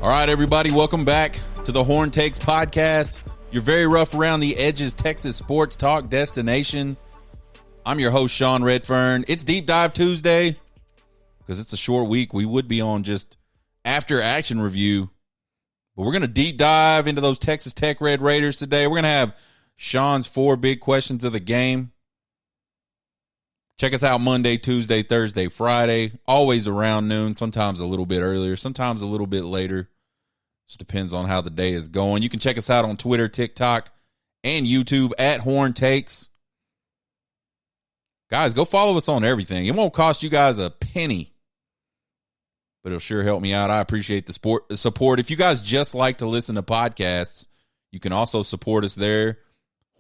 All right, everybody, welcome back to the Horn Takes podcast, your very rough around the edges Texas sports talk destination. I'm your host, Sean Redfern. It's Deep Dive Tuesday because it's a short week. We would be on just after action review, but we're going to deep dive into those Texas Tech Red Raiders today. We're going to have Sean's 4 big questions of the game. Check us out Monday, Tuesday, Thursday, Friday, always around noon, sometimes a little bit earlier, sometimes a little bit later. Just depends on how the day is going. You can check us out on Twitter, TikTok, and YouTube at Horn Takes. Guys, go follow us on everything. It won't cost you guys a penny, but it'll sure help me out. I appreciate the support. If you guys just like to listen to podcasts, you can also support us there.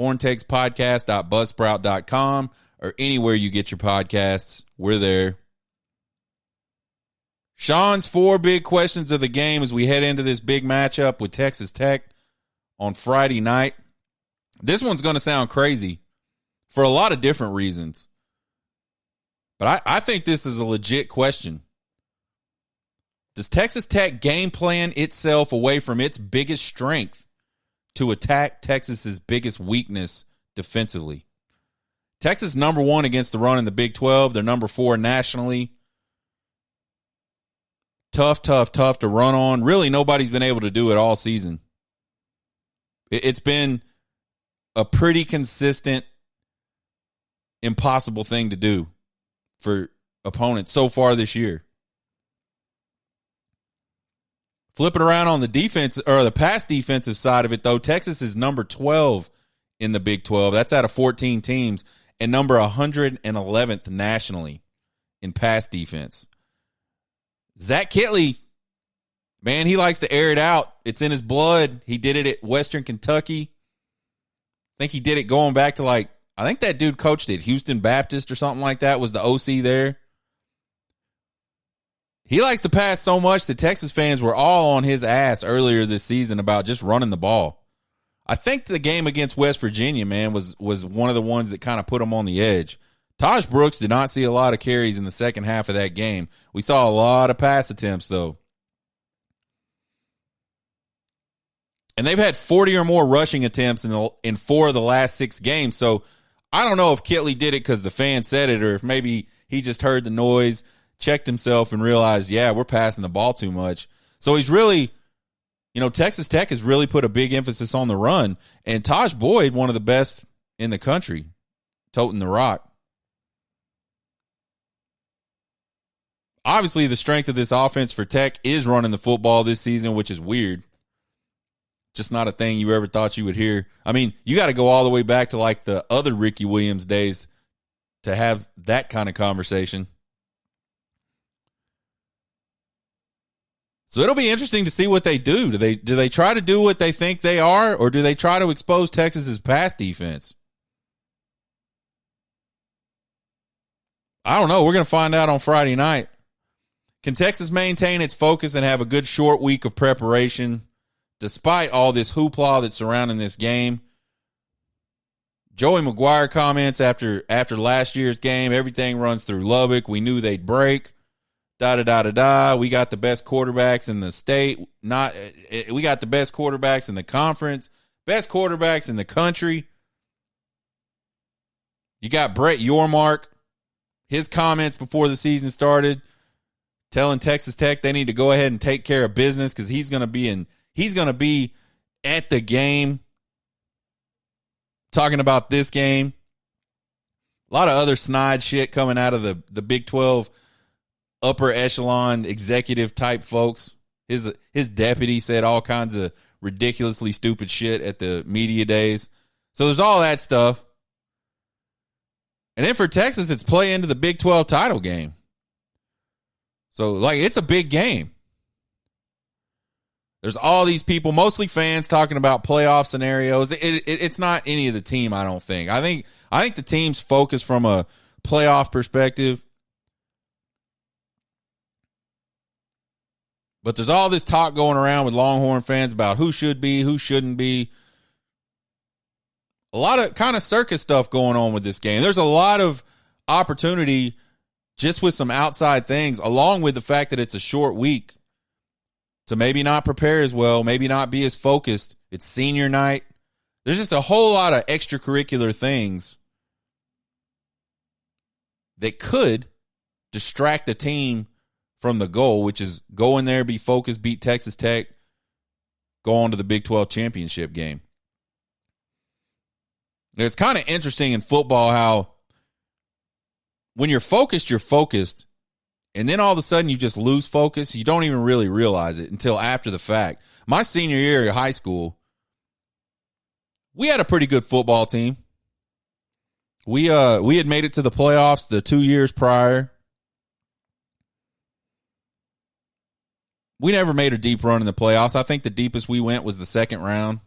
HornTakesPodcast.buzzsprout.com or anywhere you get your podcasts. We're there. Sean's 4 big questions of the game as we head into this big matchup with Texas Tech on Friday night. This one's going to sound crazy for a lot of different reasons, but I think this is a legit question. Does Texas Tech game plan itself away from its biggest strength to attack Texas's biggest weakness defensively? Texas number 1 against the run in the Big 12. They're number 4 nationally. Tough to run on. Really, nobody's been able to do it all season. It's been a pretty consistent, impossible thing to do for opponents so far this year. Flipping around on the defense or the pass defensive side of it, though, Texas is number 12 in the Big 12. That's out of 14 teams, and number 111th nationally in pass defense. Zach Kittley, man, he likes to air it out. It's in his blood. He did it at Western Kentucky. I think he did it going back to I think that dude coached at Houston Baptist or something like that, was the OC there. He likes to pass so much that Texas fans were all on his ass earlier this season about just running the ball. I think the game against West Virginia, man, was one of the ones that kind of put him on the edge. Taj Brooks did not see a lot of carries in the second half of that game. We saw a lot of pass attempts, though. And they've had 40 or more rushing attempts in 4 of the last 6 games. So I don't know if Kittley did it because the fan said it or if maybe he just heard the noise, checked himself, and realized, yeah, we're passing the ball too much. So he's really, Texas Tech has really put a big emphasis on the run. And Taj Boyd, one of the best in the country, toting the rock. Obviously, the strength of this offense for Tech is running the football this season, which is weird. Just not a thing you ever thought you would hear. I mean, you got to go all the way back to the other Ricky Williams days to have that kind of conversation. So it'll be interesting to see what they do. Do they try to do what they think they are, or do they try to expose Texas's pass defense? I don't know. We're going to find out on Friday night. Can Texas maintain its focus and have a good short week of preparation despite all this hoopla that's surrounding this game? Joey McGuire comments after last year's game, everything runs through Lubbock. We knew they'd break. Da-da-da-da-da. We got the best quarterbacks in the state. We got the best quarterbacks in the conference, best quarterbacks in the country. You got Brett Yormark. His comments before the season started, telling Texas Tech they need to go ahead and take care of business because he's going to be at the game, talking about this game. A lot of other snide shit coming out of the Big 12 upper echelon executive type folks. His deputy said all kinds of ridiculously stupid shit at the media days. So there's all that stuff. And then for Texas, it's play into the Big 12 title game. So, it's a big game. There's all these people, mostly fans, talking about playoff scenarios. It's not any of the team, I don't think. I think the team's focused from a playoff perspective. But there's all this talk going around with Longhorn fans about who should be, who shouldn't be. A lot of kind of circus stuff going on with this game. There's a lot of opportunity just with some outside things, along with the fact that it's a short week, to maybe not prepare as well, maybe not be as focused. It's senior night. There's just a whole lot of extracurricular things that could distract the team from the goal, which is go in there, be focused, beat Texas Tech, go on to the Big 12 championship game. It's kind of interesting in football how when you're focused, and then all of a sudden you just lose focus. You don't even really realize it until after the fact. My senior year of high school, we had a pretty good football team. We had made it to the playoffs the 2 years prior. We never made a deep run in the playoffs. I think the deepest we went was the second round.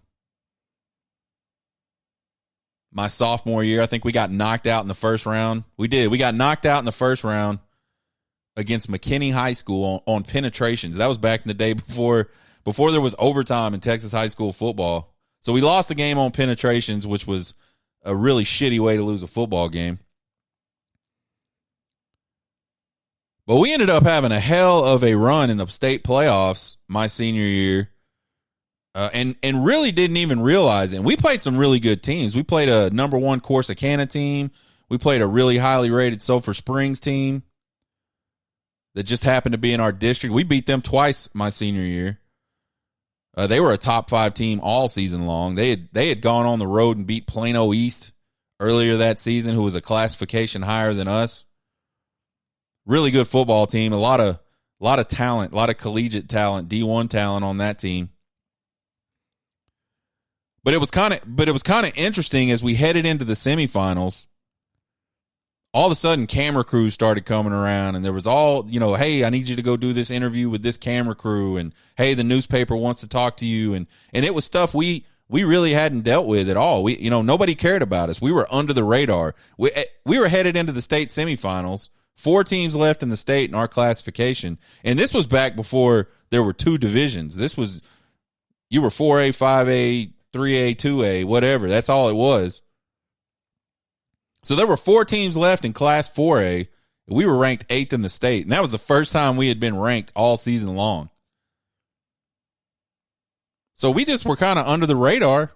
My sophomore year, I think we got knocked out in the first round. We did. We got knocked out in the first round against McKinney High School on penetrations. That was back in the day before there was overtime in Texas high school football. So we lost the game on penetrations, which was a really shitty way to lose a football game. But we ended up having a hell of a run in the state playoffs my senior year. And really didn't even realize it. And we played some really good teams. We played a number 1 Corsicana team. We played a really highly rated Sulphur Springs team that just happened to be in our district. We beat them twice my senior year. They were a top 5 team all season long. They had gone on the road and beat Plano East earlier that season, who was a classification higher than us. Really good football team. A lot of talent, a lot of collegiate talent, D1 talent on that team. But it was kind of interesting as we headed into the semifinals. All of a sudden, camera crews started coming around, and there was all, hey, I need you to go do this interview with this camera crew, and hey, the newspaper wants to talk to you, and it was stuff we really hadn't dealt with at all. Nobody cared about us. We were under the radar. We were headed into the state semifinals. 4 teams left in the state in our classification, and this was back before there were 2 divisions. This was, you were 4A, 5A, 3A, 2A, whatever. That's all it was. So there were 4 teams left in Class 4A. We were ranked 8th in the state, and that was the first time we had been ranked all season long. So we just were kind of under the radar,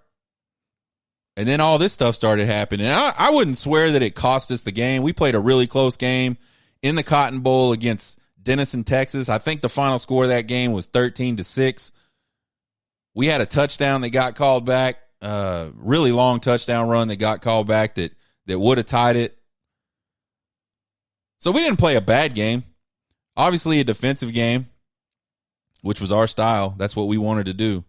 and then all this stuff started happening. And I wouldn't swear that it cost us the game. We played a really close game in the Cotton Bowl against Denison, Texas. I think the final score of that game was 13-6. We had a touchdown that got called back, really long touchdown run that got called back that would have tied it. So we didn't play a bad game. Obviously a defensive game, which was our style. That's what we wanted to do.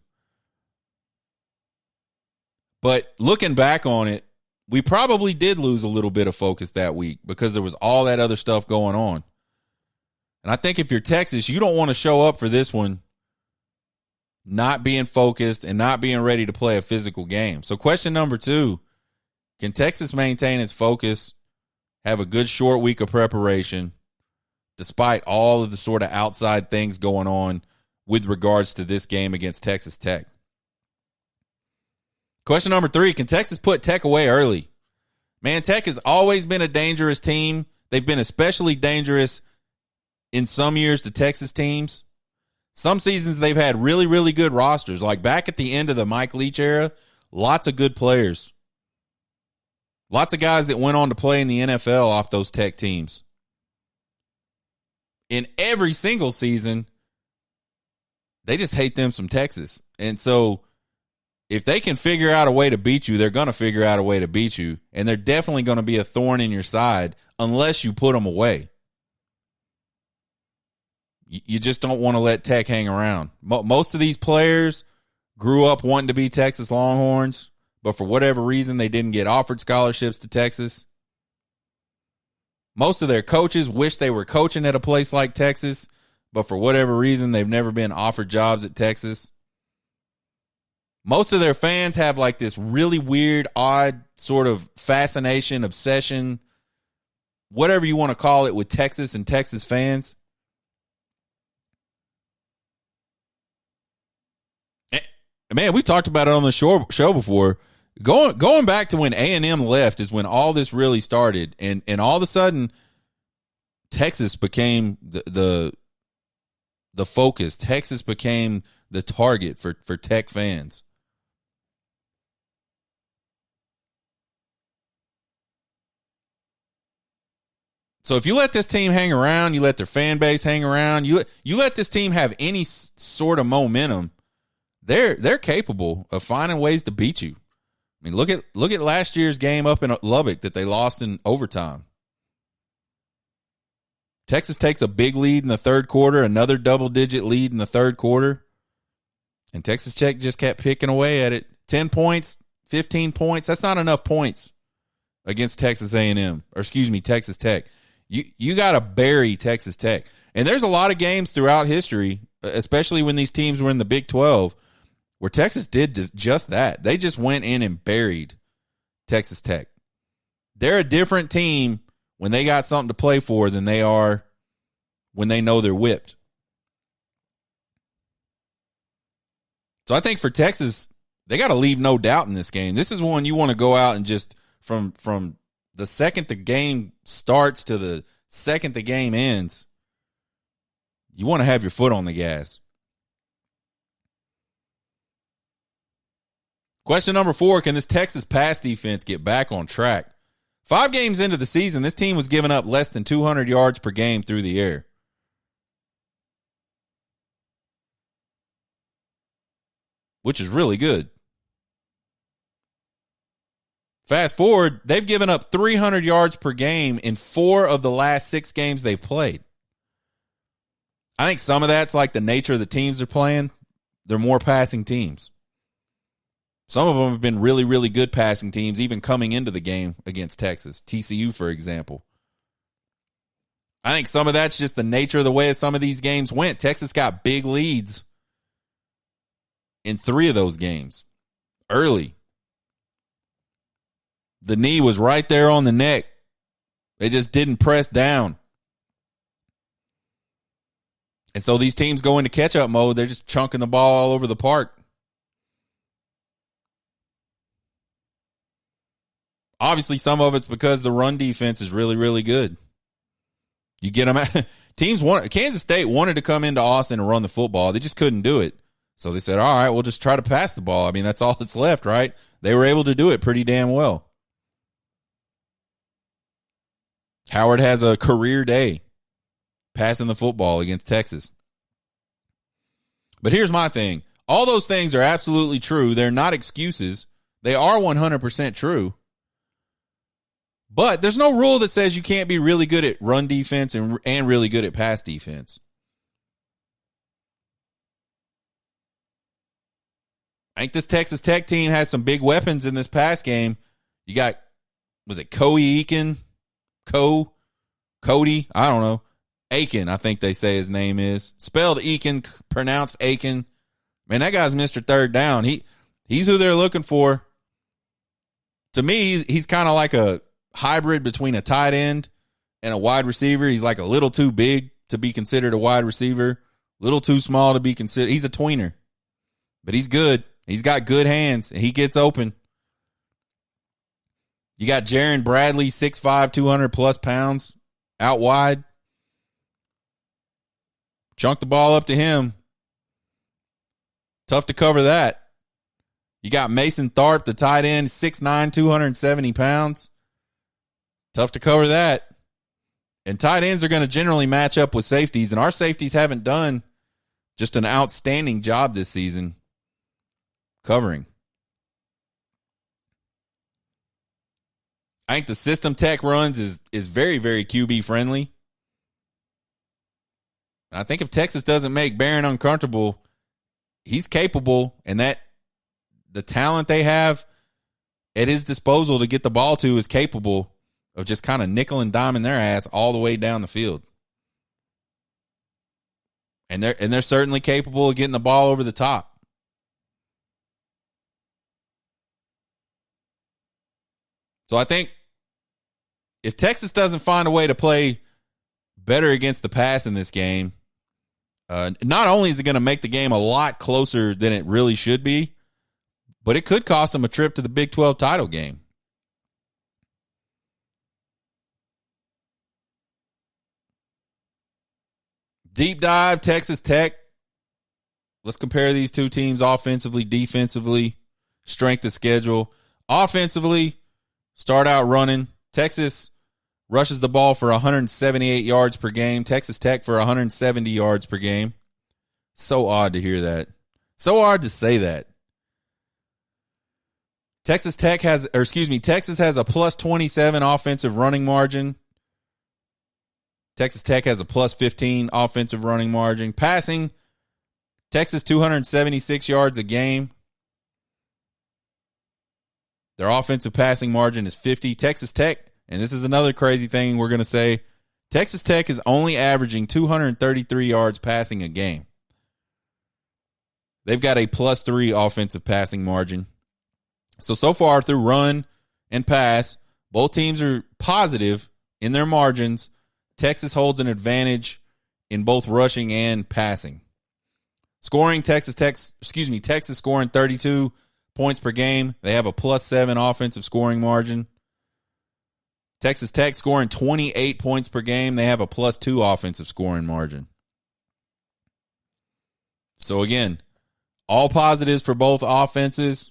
But looking back on it, we probably did lose a little bit of focus that week because there was all that other stuff going on. And I think if you're Texas, you don't want to show up for this one not being focused and not being ready to play a physical game. So question number 2, can Texas maintain its focus, have a good short week of preparation, despite all of the sort of outside things going on with regards to this game against Texas Tech? Question number 3, can Texas put Tech away early? Man, Tech has always been a dangerous team. They've been especially dangerous in some years to Texas teams. Some seasons they've had really, really good rosters. Like back at the end of the Mike Leach era, lots of good players. Lots of guys that went on to play in the NFL off those Tech teams. In every single season, they just hate them some Texas. And so if they can figure out a way to beat you, they're going to figure out a way to beat you. And they're definitely going to be a thorn in your side unless you put them away. You just don't want to let Tech hang around. Most of these players grew up wanting to be Texas Longhorns, but for whatever reason, they didn't get offered scholarships to Texas. Most of their coaches wish they were coaching at a place like Texas, but for whatever reason, they've never been offered jobs at Texas. Most of their fans have like this really weird, odd sort of fascination, obsession, whatever you want to call it, with Texas and Texas fans. Man, we talked about it on the show before. Going back to when A&M left is when all this really started, and all of a sudden, Texas became the the focus. Texas became the target for Tech fans. So if you let this team hang around, you let their fan base hang around, you let this team have any sort of momentum, they're capable of finding ways to beat you. I mean, look at last year's game up in Lubbock that they lost in overtime. Texas takes a big lead in the third quarter, another double-digit lead in the third quarter, and Texas Tech just kept picking away at it. 10 points, 15 points, that's not enough points against Texas A&M, or excuse me, Texas Tech. You got to bury Texas Tech. And there's a lot of games throughout history, especially when these teams were in the Big 12, where Texas did just that. They just went in and buried Texas Tech. They're a different team when they got something to play for than they are when they know they're whipped. So I think for Texas, they got to leave no doubt in this game. This is one you want to go out and just from the second the game starts to the second the game ends, you want to have your foot on the gas. Question number 4, can this Texas pass defense get back on track? 5 games into the season, this team was giving up less than 200 yards per game through the air. Which is really good. Fast forward, they've given up 300 yards per game in 4 of the last 6 games they've played. I think some of that's like the nature of the teams they're playing. They're more passing teams. Some of them have been really, really good passing teams, even coming into the game against Texas. TCU, for example. I think some of that's just the nature of the way some of these games went. Texas got big leads in 3 of those games early. The knee was right there on the neck. They just didn't press down. And so these teams go into catch-up mode. They're just chunking the ball all over the park. Obviously, some of it's because the run defense is really, really good. You get them out. Kansas State wanted to come into Austin and run the football. They just couldn't do it. So they said, all right, we'll just try to pass the ball. I mean, that's all that's left, right? They were able to do it pretty damn well. Howard has a career day passing the football against Texas. But here's my thing. All those things are absolutely true. They're not excuses. They are 100% true. But there's no rule that says you can't be really good at run defense and really good at pass defense. I think this Texas Tech team has some big weapons in this pass game. You got, was it Cody Eakin? Cody? I don't know. Aiken, I think they say his name is. Spelled Eakin, pronounced Aiken. Man, that guy's Mr. Third Down. He's who they're looking for. To me, he's kind of like a hybrid between a tight end and a wide receiver. He's like a little too big to be considered a wide receiver, a little too small to be considered. He's a tweener, but he's good. He's got good hands, and he gets open. You got Jaron Bradley, 6'5", 200-plus pounds, out wide. Chunk the ball up to him. Tough to cover that. You got Mason Tharp, the tight end, 6'9", 270 pounds. Tough to cover that. And tight ends are going to generally match up with safeties, and our safeties haven't done just an outstanding job this season covering. I think the system Tech runs is very, very QB friendly. I think if Texas doesn't make Barron uncomfortable, he's capable, and that the talent they have at his disposal to get the ball to is capable of just kind of nickel and diming their ass all the way down the field. And they're certainly capable of getting the ball over the top. So I think if Texas doesn't find a way to play better against the pass in this game, not only is it going to make the game a lot closer than it really should be, but it could cost them a trip to the Big 12 title game. Deep dive, Texas Tech. Let's compare these two teams offensively, defensively, strength of schedule. Offensively, start out running. Texas rushes the ball for 178 yards per game. Texas Tech for 170 yards per game. So odd to hear that. So hard to say that. Texas has a plus 27 offensive running margin. Texas Tech has a plus 15 offensive running margin. Passing, Texas 276 yards a game. Their offensive passing margin is 50. Texas Tech, and this is another crazy thing we're going to say, Texas Tech is only averaging 233 yards passing a game. They've got a plus 3 offensive passing margin. So far through run and pass, both teams are positive in their margins. Texas holds an advantage in both rushing and passing. Scoring, Texas scoring 32 points per game. They have a plus 7 offensive scoring margin. Texas Tech scoring 28 points per game. They have a plus 2 offensive scoring margin. So again, all positives for both offenses.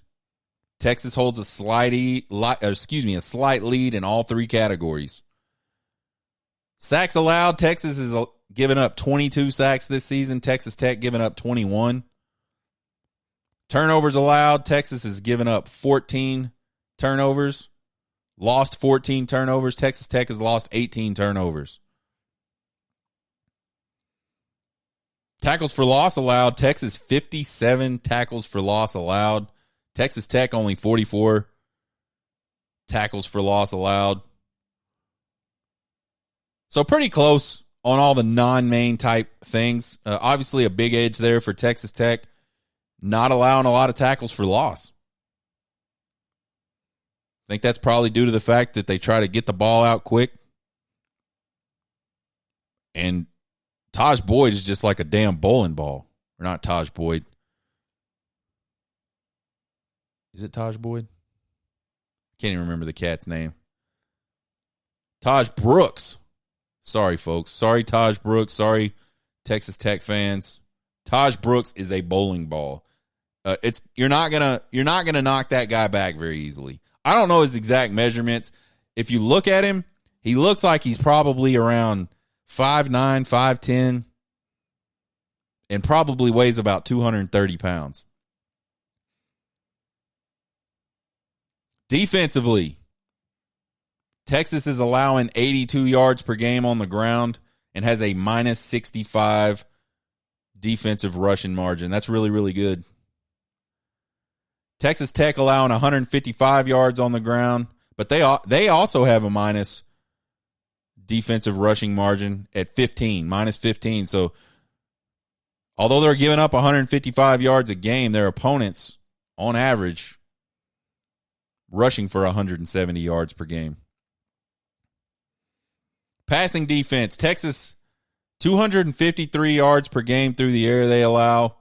Texas holds a slight lead in all 3 categories. Sacks allowed, Texas is giving up 22 sacks this season. Texas Tech giving up 21. Turnovers allowed, Texas has given up 14 turnovers. Lost 14 turnovers. Texas Tech has lost 18 turnovers. Tackles for loss allowed, Texas 57 tackles for loss allowed. Texas Tech only 44 tackles for loss allowed. So pretty close on all the non-main type things. Obviously a big edge there for Texas Tech, not allowing a lot of tackles for loss. I think that's probably due to the fact that they try to get the ball out quick. And Taj Boyd is just like a damn bowling ball. Or not Taj Boyd. Is it Taj Boyd? Can't even remember the cat's name. Taj Brooks. Sorry, folks. Sorry, Taj Brooks. Sorry, Texas Tech fans. Taj Brooks is a bowling ball. You're not gonna knock that guy back very easily. I don't know his exact measurements. If you look at him, he looks like he's probably around 5'9", 5'10", and probably weighs about 230 pounds. Defensively, Texas is allowing 82 yards per game on the ground and has a minus 65 defensive rushing margin. That's really, really good. Texas Tech allowing 155 yards on the ground, but they also have a minus defensive rushing margin at 15, minus 15. So although they're giving up 155 yards a game, their opponents, on average, rushing for 170 yards per game. Passing defense, Texas, 253 yards per game through the air they allow,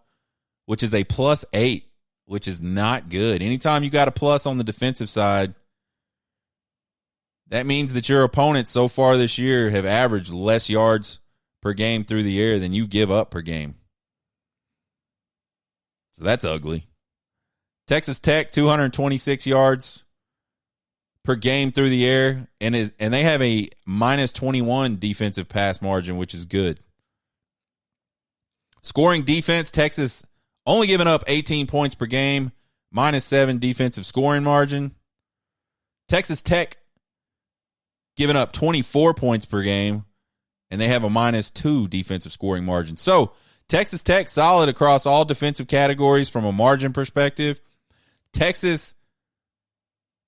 which is a plus 8, which is not good. Anytime you got a plus on the defensive side, that means that your opponents so far this year have averaged less yards per game through the air than you give up per game. So that's ugly. Texas Tech, 226 yards per game through the air, and they have a minus 21 defensive pass margin, which is good. Scoring defense, Texas only giving up 18 points per game, minus 7 defensive scoring margin. Texas Tech giving up 24 points per game, and they have a minus 2 defensive scoring margin. So Texas Tech solid across all defensive categories from a margin perspective. Texas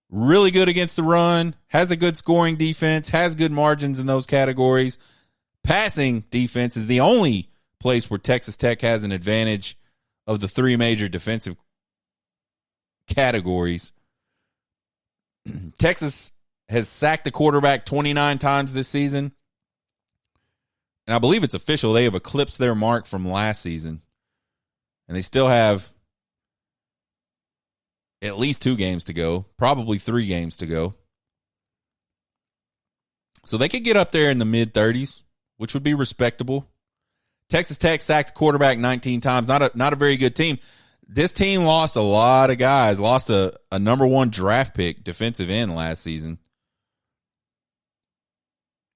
really good against the run, has a good scoring defense, has good margins in those categories. Passing defense is the only place where Texas Tech has an advantage of the 3 major defensive categories. Texas has sacked the quarterback 29 times this season. And I believe it's official. They have eclipsed their mark from last season. And they still have at least 2 games to go, probably 3 games to go. So they could get up there in the mid-30s, which would be respectable. Texas Tech sacked the quarterback 19 times. Not a very good team. This team lost a lot of guys. Lost a number 1 draft pick defensive end last season.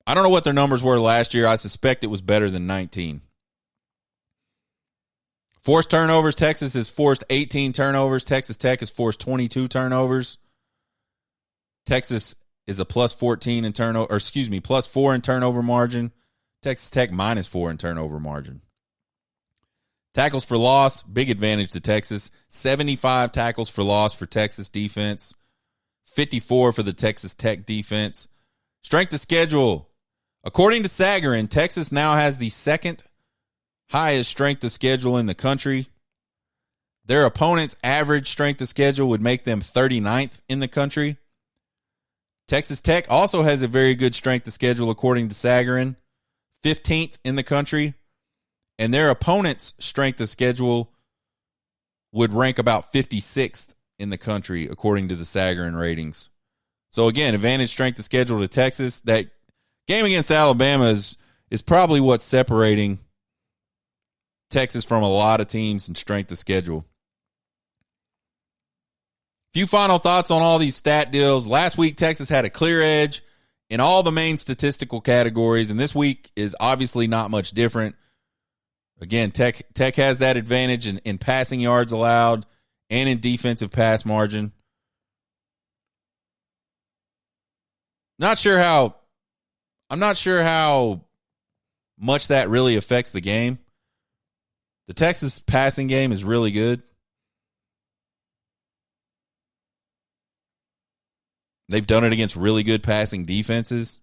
I don't know what their numbers were last year. I suspect it was better than 19. Forced turnovers. Texas has forced 18 turnovers. Texas Tech has forced 22 turnovers. Texas is a plus 14 in turnover, or excuse me, plus 4 in turnover margin. Texas Tech minus 4 in turnover margin. Tackles for loss, big advantage to Texas. 75 tackles for loss for Texas defense. 54 for the Texas Tech defense. Strength of schedule. According to Sagarin, Texas now has the second highest strength of schedule in the country. Their opponent's average strength of schedule would make them 39th in the country. Texas Tech also has a very good strength of schedule according to Sagarin. 15th in the country. And their opponent's strength of schedule would rank about 56th in the country, according to the Sagarin ratings. So, again, advantage strength of schedule to Texas. That game against Alabama is probably what's separating Texas from a lot of teams in strength of schedule. Few final thoughts on all these stat deals. Last week, Texas had a clear edge in all the main statistical categories, and this week is obviously not much different. Again, Tech has that advantage in passing yards allowed and in defensive pass margin. I'm not sure how much that really affects the game. The Texas passing game is really good. They've done it against really good passing defenses.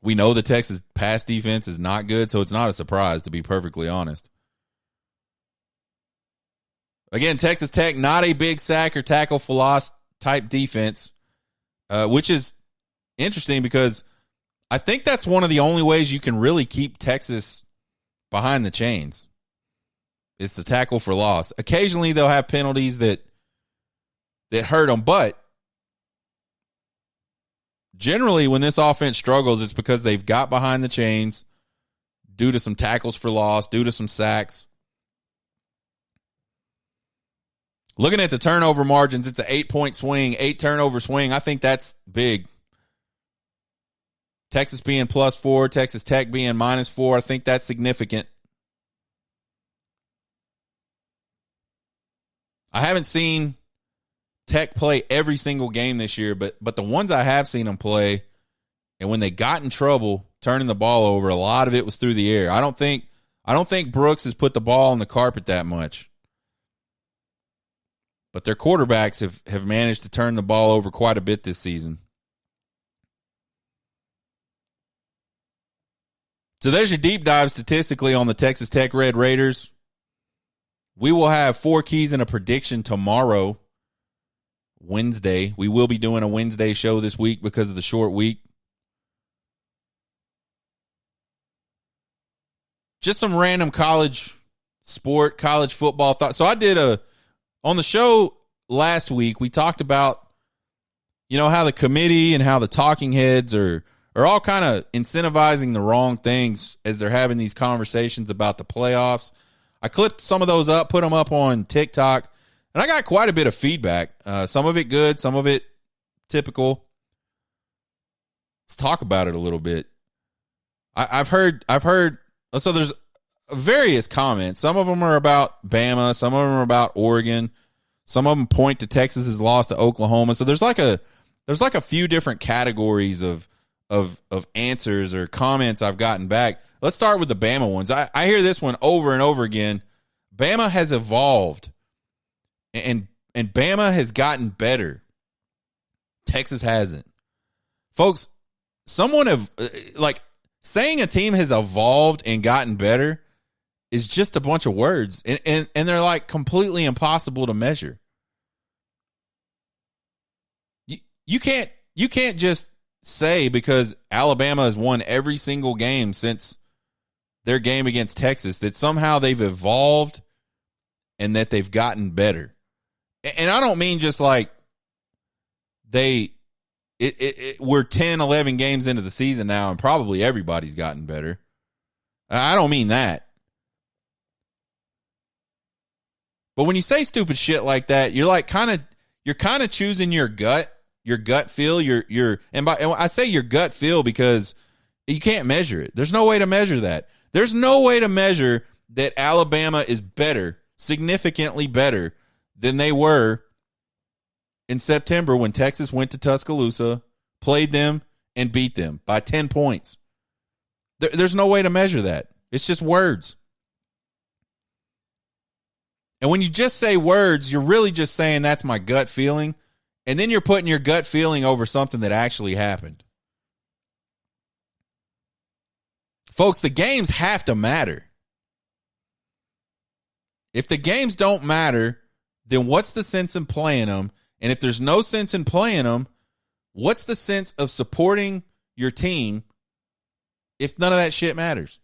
We know the Texas pass defense is not good, so it's not a surprise, to be perfectly honest. Again, Texas Tech, not a big sack or tackle for loss type defense, which is interesting because I think that's one of the only ways you can really keep Texas behind the chains is to tackle for loss. Occasionally they'll have penalties that hurt them, but generally when this offense struggles, it's because they've got behind the chains due to some tackles for loss, due to some sacks. Looking at the turnover margins, it's an 8-point swing, 8 turnover swing. I think that's big. Texas being +4, Texas Tech being -4. I think that's significant. I haven't seen Tech play every single game this year, but the ones I have seen them play, and when they got in trouble turning the ball over, a lot of it was through the air. I don't think Brooks has put the ball on the carpet that much. But their quarterbacks have managed to turn the ball over quite a bit this season. So there's your deep dive statistically on the Texas Tech Red Raiders. We will have 4 keys and a prediction tomorrow, Wednesday. We will be doing a Wednesday show this week because of the short week. Just some random college football thoughts. So I did on the show last week, we talked about, how the committee and how the talking heads are all kind of incentivizing the wrong things as they're having these conversations about the playoffs. I clipped some of those up, put them up on TikTok, and I got quite a bit of feedback. Some of it good, some of it typical. Let's talk about it a little bit. I've heard. So there's various comments. Some of them are about Bama. Some of them are about Oregon. Some of them point to Texas's loss to Oklahoma. So there's like a few different categories of answers or comments I've gotten back. Let's start with the Bama ones. I hear this one over and over again. Bama has evolved, and Bama has gotten better. Texas hasn't. Folks, saying a team has evolved and gotten better is just a bunch of words, and they're like completely impossible to measure. You can't just say because Alabama has won every single game since their game against Texas that somehow they've evolved and that they've gotten better. And I don't mean just like we're 10, 11 games into the season now and probably everybody's gotten better. I don't mean that. But when you say stupid shit like that, you're like kind of choosing your gut feel, and I say your gut feel because you can't measure it. There's no way to measure that. There's no way to measure that Alabama is better, significantly better than they were in September when Texas went to Tuscaloosa, played them, and beat them by 10 points. There's no way to measure that. It's just words. And when you just say words, you're really just saying that's my gut feeling. And then you're putting your gut feeling over something that actually happened. Folks, the games have to matter. If the games don't matter, then what's the sense in playing them? And if there's no sense in playing them, what's the sense of supporting your team if none of that shit matters?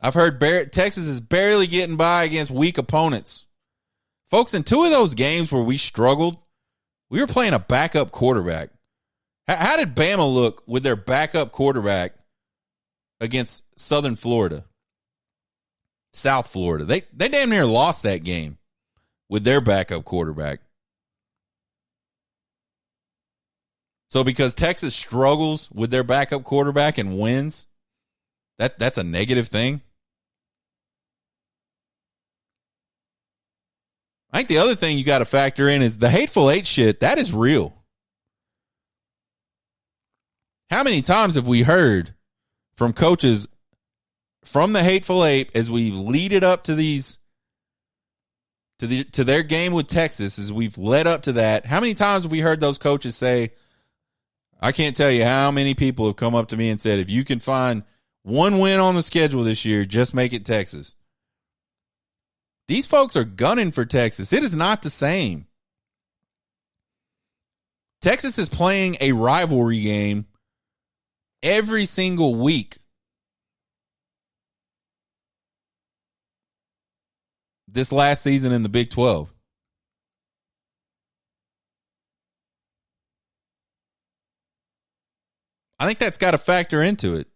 I've heard Texas is barely getting by against weak opponents. Folks, in 2 of those games where we struggled, we were playing a backup quarterback. How did Bama look with their backup quarterback against Southern Florida? South Florida. They damn near lost that game with their backup quarterback. So because Texas struggles with their backup quarterback and wins, that's a negative thing. I think the other thing you got to factor in is the Hateful Eight shit. That is real. How many times have we heard from coaches from the Hateful Eight as we lead it up to these to their game with Texas, as we've led up to that? How many times have we heard those coaches say, I can't tell you how many people have come up to me and said, if you can find one win on the schedule this year, just make it Texas. These folks are gunning for Texas. It is not the same. Texas is playing a rivalry game every single week this last season in the Big 12. I think that's got to factor into it.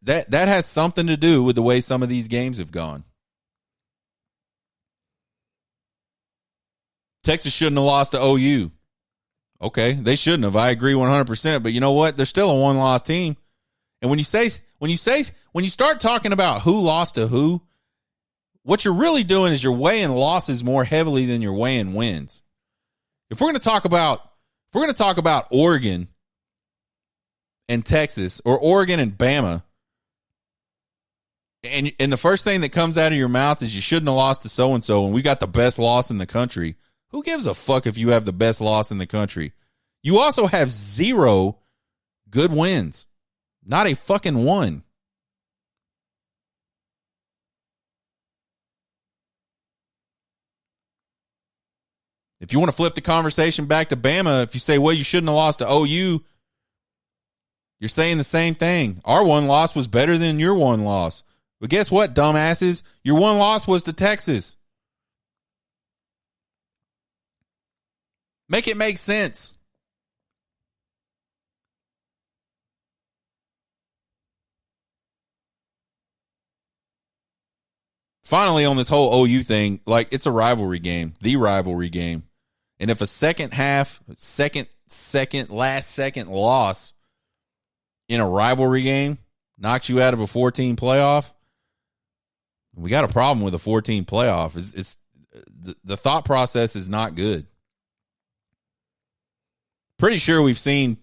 That has something to do with the way some of these games have gone. Texas shouldn't have lost to OU. Okay, they shouldn't have. I agree 100%. But you know what? They're still a one-loss team. And when you start talking about who lost to who, what you're really doing is you're weighing losses more heavily than you're weighing wins. If we're going to talk about Oregon and Texas, or Oregon and Bama, and the first thing that comes out of your mouth is you shouldn't have lost to so-and-so, and we got the best loss in the country. Who gives a fuck if you have the best loss in the country? You also have 0 good wins. Not a fucking one. If you want to flip the conversation back to Bama, if you say, well, you shouldn't have lost to OU, you're saying the same thing. Our one loss was better than your one loss. But guess what, dumbasses? Your one loss was to Texas. Make it make sense. Finally, on this whole OU thing, like, it's a rivalry game, the rivalry game. And if a last second loss in a rivalry game knocks you out of a 14 playoff, we got a problem with a 14 playoff. It's the thought process is not good. I'm pretty sure we've seen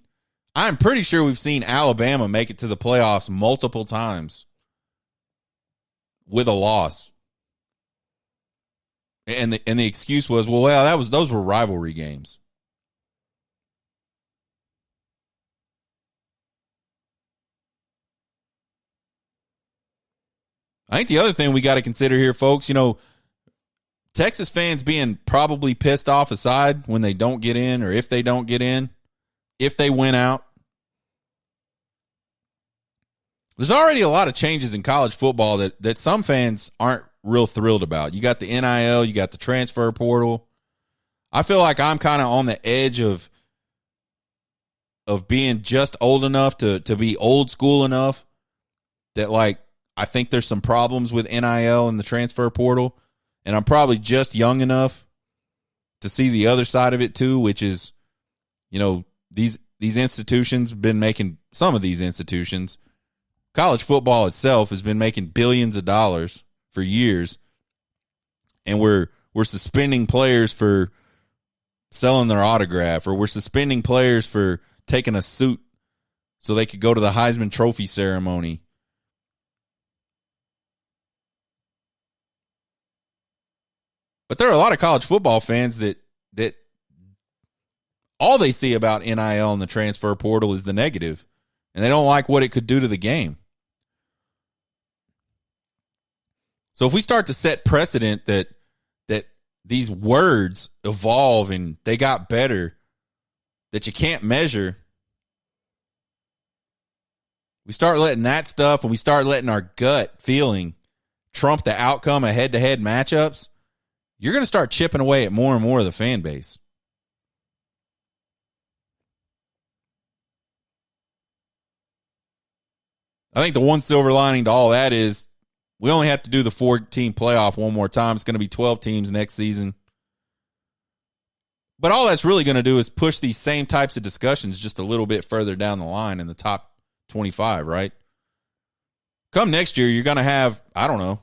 Alabama make it to the playoffs multiple times with a loss. And the excuse was, those were rivalry games. I think the other thing we got to consider here, folks, Texas fans being probably pissed off aside when they don't get in, or if they don't get in, if they win out. There's already a lot of changes in college football that some fans aren't real thrilled about. You got the NIL, you got the transfer portal. I feel like I'm kind of on the edge of of being just old enough to be old school enough that, like, I think there's some problems with NIL and the transfer portal, and I'm probably just young enough to see the other side of it too, which is, you know, these institutions have been making, some of these institutions, college football itself has been making billions of dollars for years, and we're suspending players for selling their autograph, or we're suspending players for taking a suit so they could go to the Heisman Trophy ceremony. But there are a lot of college football fans that all they see about NIL and the transfer portal is the negative, and they don't like what it could do to the game. So if we start to set precedent that these words evolve and they got better, that you can't measure, we start letting that stuff, and we start letting our gut feeling trump the outcome of head-to-head matchups, you're going to start chipping away at more and more of the fan base. I think the one silver lining to all that is we only have to do the 4-team playoff one more time. It's going to be 12 teams next season. But all that's really going to do is push these same types of discussions just a little bit further down the line in the top 25, right? Come next year, you're going to have, I don't know,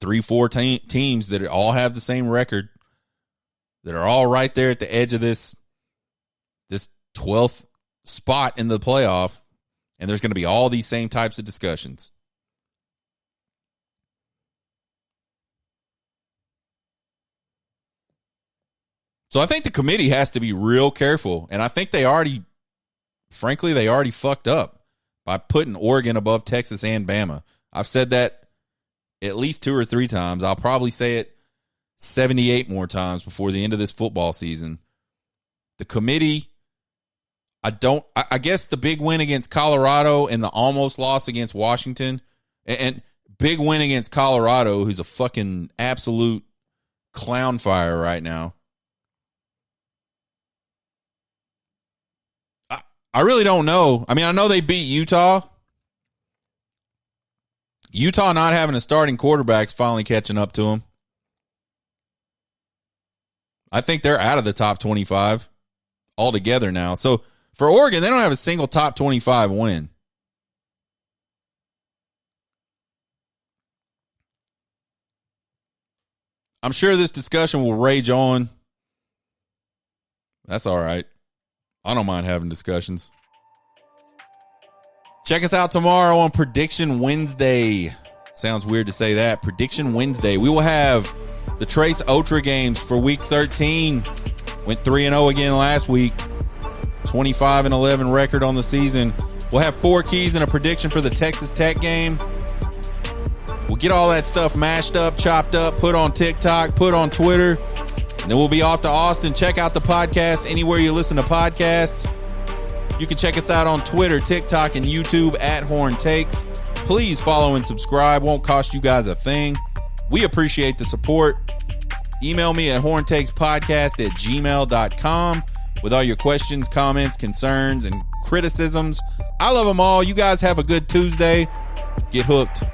3-4 teams that all have the same record, that are all right there at the edge of this 12th spot in the playoff, and there's going to be all these same types of discussions. So I think the committee has to be real careful, and I think they already fucked up by putting Oregon above Texas and Bama. I've said that at least 2 or 3 times. I'll probably say it 78 more times before the end of this football season. The committee, I guess the big win against Colorado and the almost loss against Washington, and big win against Colorado, who's a fucking absolute clown fire right now. I really don't know. I mean, I know they beat Utah. Utah not having a starting quarterback's finally catching up to them. I think they're out of the top 25 altogether now. So for Oregon, they don't have a single top 25 win. I'm sure this discussion will rage on. That's all right. I don't mind having discussions. Check us out tomorrow on Prediction Wednesday. Sounds weird to say that. Prediction Wednesday. We will have the Trace Ultra games for week 13. Went 3-0 again last week. 25-11 record on the season. We'll have 4 keys and a prediction for the Texas Tech game. We'll get all that stuff mashed up, chopped up, put on TikTok, put on Twitter. And then we'll be off to Austin. Check out the podcast anywhere you listen to podcasts. You can check us out on Twitter, TikTok, and YouTube at Horn Takes. Please follow and subscribe. Won't cost you guys a thing. We appreciate the support. Email me at horntakespodcast@gmail.com with all your questions, comments, concerns, and criticisms. I love them all. You guys have a good Tuesday. Get hooked.